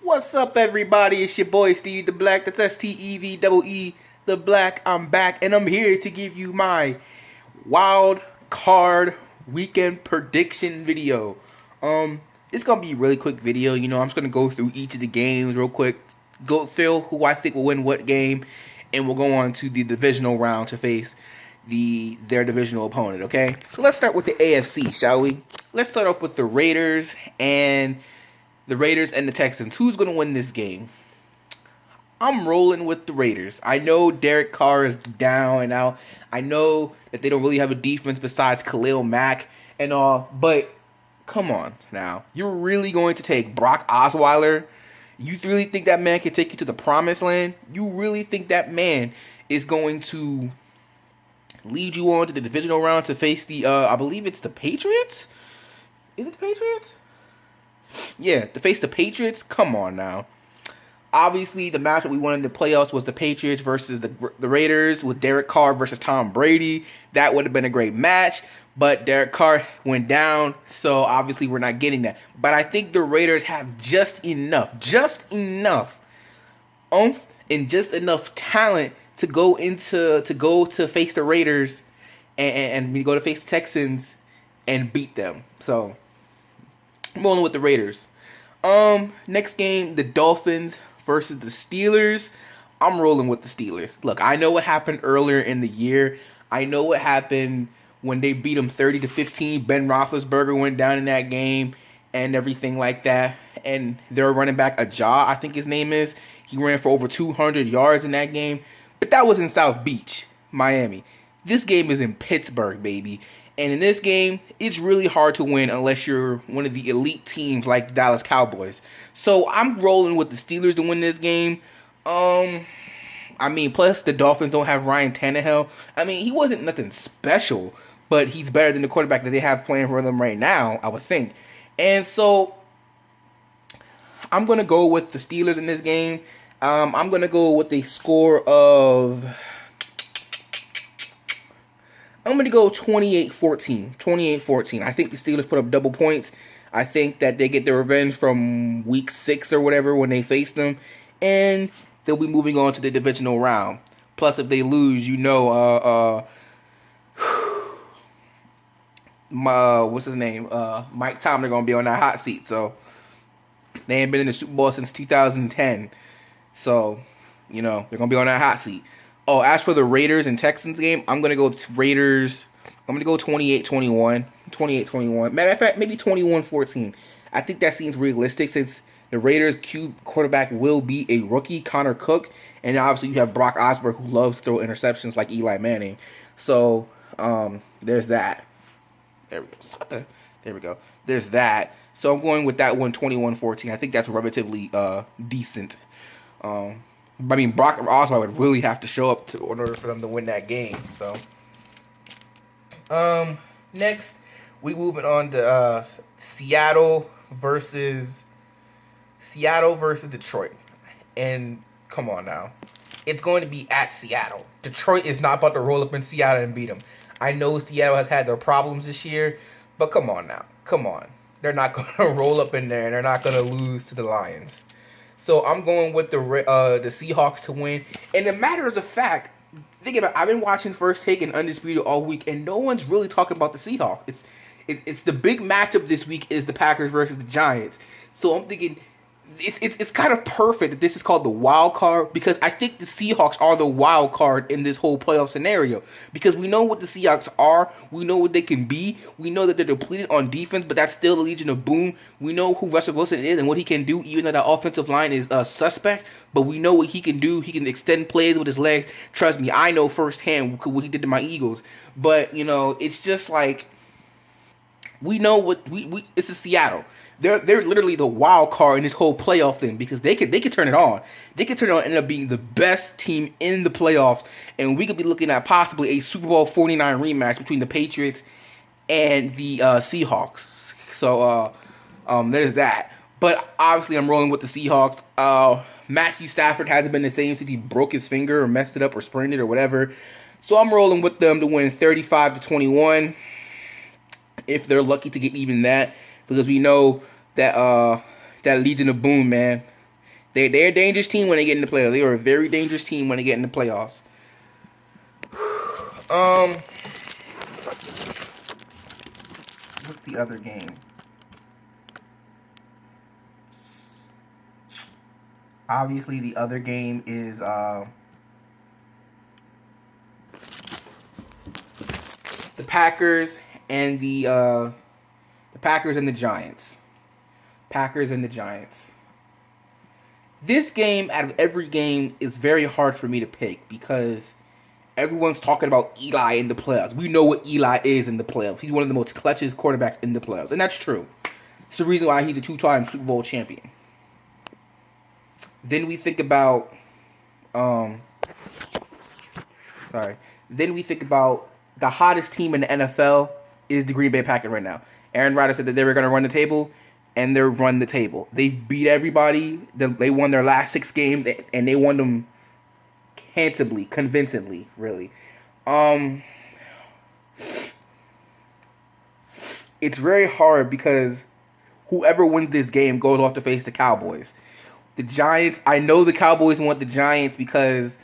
What's up, everybody? It's your boy Stevie the Black. That's STEVEE the Black. I'm back, and I'm here to give you my wild card weekend prediction video. It's gonna be a really quick video. I'm just gonna go through each of the games real quick. Go feel who I think will win what game, and we'll go on to the divisional round to face their divisional opponent. Okay, so let's start with the AFC, shall we? Let's start off with the Raiders and the Texans. Who's going to win this game? I'm rolling with the Raiders. I know Derek Carr is down and out. I know that they don't really have a defense besides Khalil Mack and all, but come on now. You're really going to take Brock Osweiler? You really think that man can take you to the promised land? You really think that man is going to lead you on to the divisional round to face I believe it's the Patriots? Is it the Patriots? Yeah, to face the Patriots? Come on now. Obviously, the matchup we wanted in the playoffs was the Patriots versus the Raiders with Derek Carr versus Tom Brady. That would have been a great match, but Derek Carr went down, so obviously we're not getting that. But I think the Raiders have just enough oomph and just enough talent to go to face the Raiders and we go to face the Texans and beat them. So I'm rolling with the Raiders. Next game, the Dolphins versus the Steelers. I'm rolling with the Steelers. Look, I know what happened earlier in the year. I know what happened when they beat them 30-15. Ben Roethlisberger went down in that game and everything like that. And their running back, Ajah, I think his name is, he ran for over 200 yards in that game. But that was in South Beach, Miami. This game is in Pittsburgh, baby. And in this game, it's really hard to win unless you're one of the elite teams like the Dallas Cowboys. So I'm rolling with the Steelers to win this game. Plus the Dolphins don't have Ryan Tannehill. He wasn't nothing special, but he's better than the quarterback that they have playing for them right now, I would think. And so I'm going to go with the Steelers in this game. I'm going to go with a score of... I'm going to go 28-14. 28-14. I think the Steelers put up double points. I think that they get their revenge from week 6 or whatever when they face them. And they'll be moving on to the divisional round. Plus, if they lose, what's his name? Mike Tomlin going to be on that hot seat. So, they ain't been in the Super Bowl since 2010. So, they're going to be on that hot seat. Oh, as for the Raiders and Texans game, I'm going to go to Raiders. I'm going to go 28-21. 28-21. Matter of fact, maybe 21-14. I think that seems realistic since the Raiders' quarterback will be a rookie, Connor Cook. And obviously you have Brock Osweiler who loves to throw interceptions like Eli Manning. So, there's that. There we go. There's that. So I'm going with that one, 21-14. I think that's relatively decent. Brock Osweiler would really have to show up in order for them to win that game. So, next we moving on to Seattle versus Detroit. And come on now, it's going to be at Seattle. Detroit is not about to roll up in Seattle and beat them. I know Seattle has had their problems this year, but come on now, come on. They're not going to roll up in there, and they're not going to lose to the Lions. So I'm going with the Seahawks to win. And the matter of the fact, think about it, I've been watching First Take and Undisputed all week, and no one's really talking about the Seahawks. It's the big matchup this week is the Packers versus the Giants. So I'm thinking it's kind of perfect that this is called the wild card, because I think the Seahawks are the wild card in this whole playoff scenario, because we know what the Seahawks are, we know what they can be, we know that they're depleted on defense, but that's still the Legion of Boom. We know who Russell Wilson is and what he can do, even though that offensive line is suspect, but we know what he can do. He can extend plays with his legs. Trust me, I know firsthand what he did to my Eagles. But it's just like we know what it's Seattle. They're literally the wild card in this whole playoff thing, because they could turn it on. They could turn it on and end up being the best team in the playoffs, and we could be looking at possibly a Super Bowl 49 rematch between the Patriots and the Seahawks. So there's that. But obviously I'm rolling with the Seahawks. Matthew Stafford hasn't been the same since he broke his finger or messed it up or sprained it or whatever. So I'm rolling with them to win 35-21. If they're lucky to get even that. Because we know that that Legion of Boom, man, They're a dangerous team when they get in the playoffs. They are a very dangerous team when they get in the playoffs. What's the other game? Obviously, the other game is the Packers and the Packers and the Giants. Packers and the Giants. This game, out of every game, is very hard for me to pick because everyone's talking about Eli in the playoffs. We know what Eli is in the playoffs. He's one of the most clutchest quarterbacks in the playoffs, and that's true. It's the reason why he's a two-time Super Bowl champion. Then we think about, Then we think about the hottest team in the NFL is the Green Bay Packers right now. Aaron Rodgers said that they were going to run the table, and they're run the table. They beat everybody. They won their last 6 games, and they won them handsomely, convincingly, really. It's very hard because whoever wins this game goes off to face the Cowboys. The Giants, I know the Cowboys want the Giants because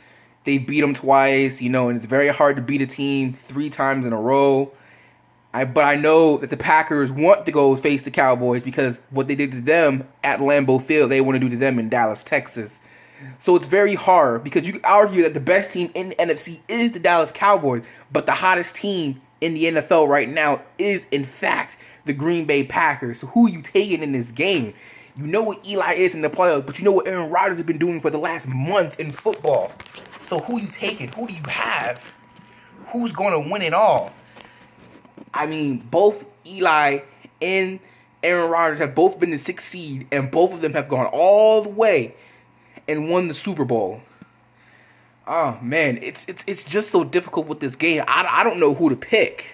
they beat them twice, and it's very hard to beat a team 3 times in a row. But I know that the Packers want to go face the Cowboys because what they did to them at Lambeau Field, they want to do to them in Dallas, Texas. So it's very hard because you could argue that the best team in the NFC is the Dallas Cowboys, but the hottest team in the NFL right now is, in fact, the Green Bay Packers. So who are you taking in this game? You know what Eli is in the playoffs, but you know what Aaron Rodgers has been doing for the last month in football. So who are you taking? Who do you have? Who's going to win it all? I mean, both Eli and Aaron Rodgers have both been the 6th seed, and both of them have gone all the way and won the Super Bowl. Oh man, it's just so difficult with this game. I don't know who to pick,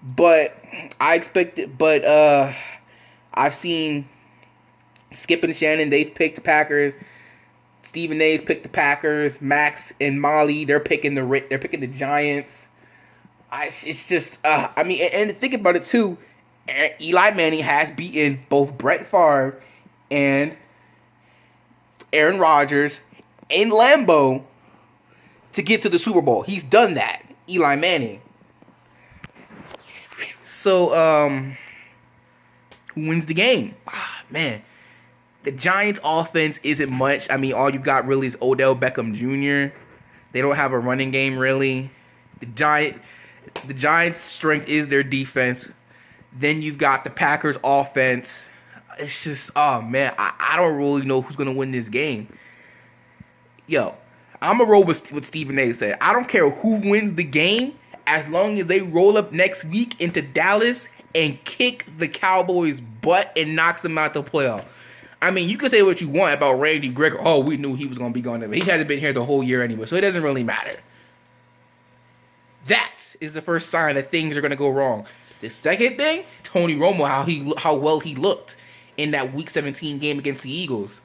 but I expect it. But I've seen Skip and Shannon, they've picked the Packers. Stephen A's picked the Packers. Max and Molly, they're picking the Giants. It's just, and think about it too. Eli Manning has beaten both Brett Favre and Aaron Rodgers in Lambeau to get to the Super Bowl. He's done that, Eli Manning. So, who wins the game? Man, the Giants' offense isn't much. I mean, all you got really is Odell Beckham Jr. They don't have a running game really. The Giants' strength is their defense. Then you've got the Packers' offense. It's just, oh man, I don't really know who's gonna win this game. Yo, I'm gonna roll with Stephen A. said. I don't care who wins the game, as long as they roll up next week into Dallas and kick the Cowboys' butt and knocks them out the playoff. I mean, you can say what you want about Randy Gregory. Oh, we knew he was gonna be gone. He hasn't been here the whole year anyway, so it doesn't really matter. That is the first sign that things are gonna go wrong. The second thing, Tony Romo, how well he looked in that Week 17 game against the Eagles,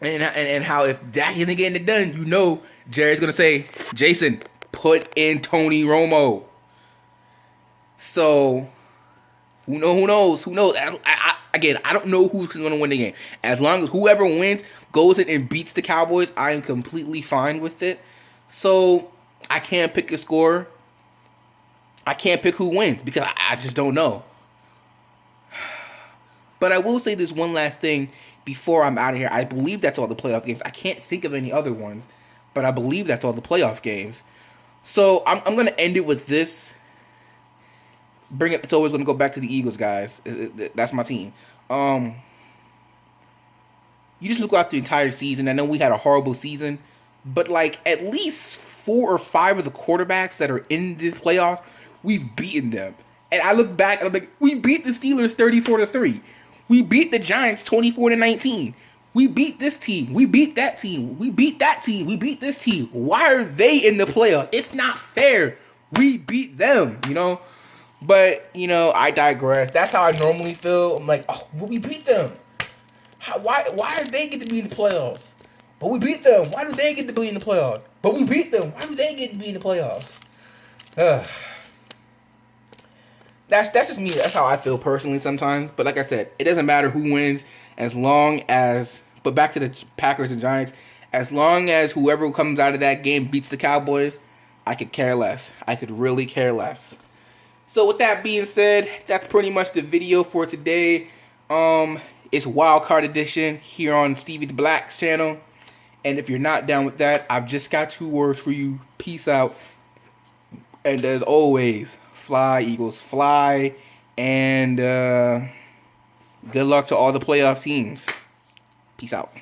and how if Dak isn't getting it done, you know Jerry's gonna say, Jason, put in Tony Romo. So who knows? Again, I don't know who's gonna win the game. As long as whoever wins goes in and beats the Cowboys, I am completely fine with it. So I can't pick a score. I can't pick who wins because I just don't know. But I will say this one last thing before I'm out of here. I believe that's all the playoff games. I can't think of any other ones, but I believe that's all the playoff games. So I'm going to end it with this. It's always going to go back to the Eagles, guys. That's my team. You just look out the entire season. I know we had a horrible season, but like at least 4 or 5 of the quarterbacks that are in this playoffs, we've beaten them. And I look back and I'm like, we beat the Steelers 34-3. We beat the Giants 24-19. We beat this team. We beat that team. We beat that team. We beat this team. Why are they in the playoffs? It's not fair. We beat them, But, I digress. That's how I normally feel. I'm like, oh, well, we beat them. Why do they get to be in the playoffs? But we beat them. Why do they get to be in the playoffs? But we beat them. Why do they get to be in the playoffs? That's just me. That's how I feel personally sometimes. But like I said, it doesn't matter who wins as long as But back to the Packers and Giants. As long as whoever comes out of that game beats the Cowboys, I could care less. I could really care less. So with that being said, that's pretty much the video for today. It's Wild Card Edition here on Stevie the Black's channel. And if you're not down with that, I've just got 2 words for you. Peace out. And as always, fly, Eagles, fly. And good luck to all the playoff teams. Peace out.